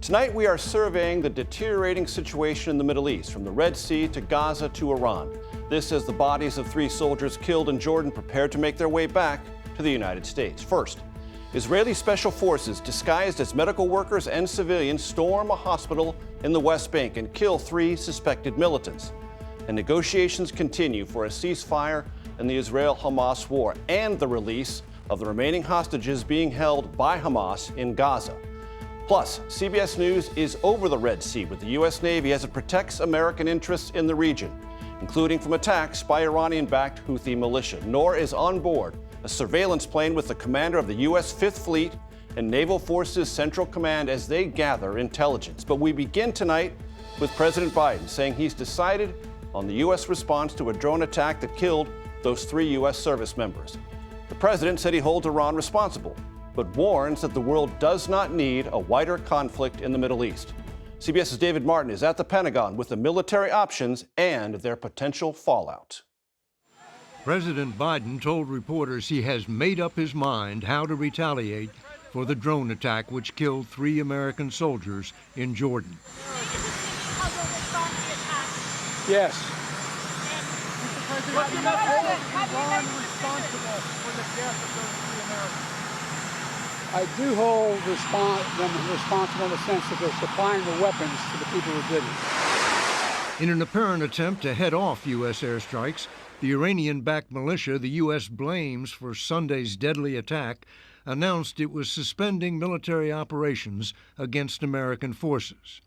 Tonight, we are surveying the deteriorating situation in the Middle East, from the Red Sea to Gaza to Iran. This as the bodies of 3 soldiers killed in Jordan prepare to make their way back to the United States. First, Israeli special forces disguised as medical workers and civilians storm a hospital in the West Bank and kill 3 suspected militants. And negotiations continue for a ceasefire in the Israel-Hamas war and the release of the remaining hostages being held by Hamas in Gaza. Plus, CBS News is over the Red Sea with the U.S. Navy as it protects American interests in the region, including from attacks by Iranian-backed Houthi militia. Norah is on board a surveillance plane with the commander of the U.S. Fifth Fleet and Naval Forces Central Command as they gather intelligence. But we begin tonight with President Biden saying he's decided on the U.S. response to a drone attack that killed those 3 U.S. service members. The president said he holds Iran responsible, but warns that the world does not need a wider conflict in the Middle East. CBS's David Martin is at the Pentagon with the military options and their potential fallout. President Biden told reporters he has made up his mind how to retaliate for the drone attack which killed 3 American soldiers in Jordan. Yes. What do you hold Iran responsible for the death of those 3 Americans? I do hold them responsible in the sense that they're supplying the weapons to the people who did it. In an apparent attempt to head off U.S. airstrikes, the Iranian-backed militia the U.S. blames for Sunday's deadly attack announced it was suspending military operations against American forces.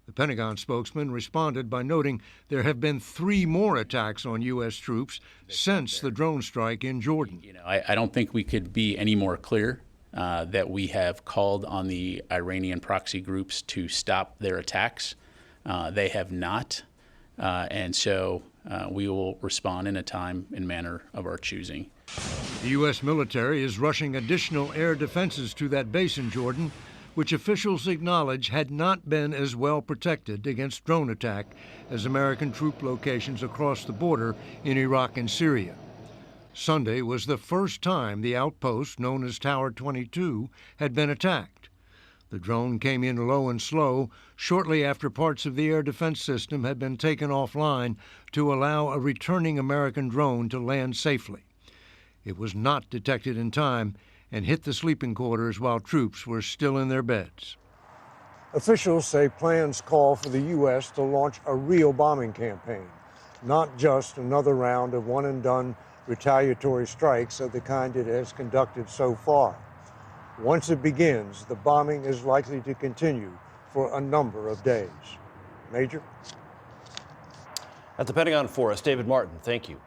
The Pentagon spokesman responded by noting there have been 3 more attacks on U.S. troops since the drone strike in Jordan. I don't think we could be any more clear that we have called on the Iranian proxy groups to stop their attacks. They have not, and so we will respond in a time and manner of our choosing. The U.S. military is rushing additional air defenses to that base in Jordan, which officials acknowledge had not been as well protected against drone attack as American troop locations across the border in Iraq and Syria. Sunday was the first time the outpost, known as Tower 22, had been attacked. The drone came in low and slow shortly after parts of the air defense system had been taken offline to allow a returning American drone to land safely. It was not detected in time and hit the sleeping quarters while troops were still in their beds. Officials say plans call for the U.S. to launch a real bombing campaign, not just another round of one-and-done retaliatory strikes of the kind it has conducted so far. Once it begins, the bombing is likely to continue for a number of days. Major? At the Pentagon for us, David Martin, thank you.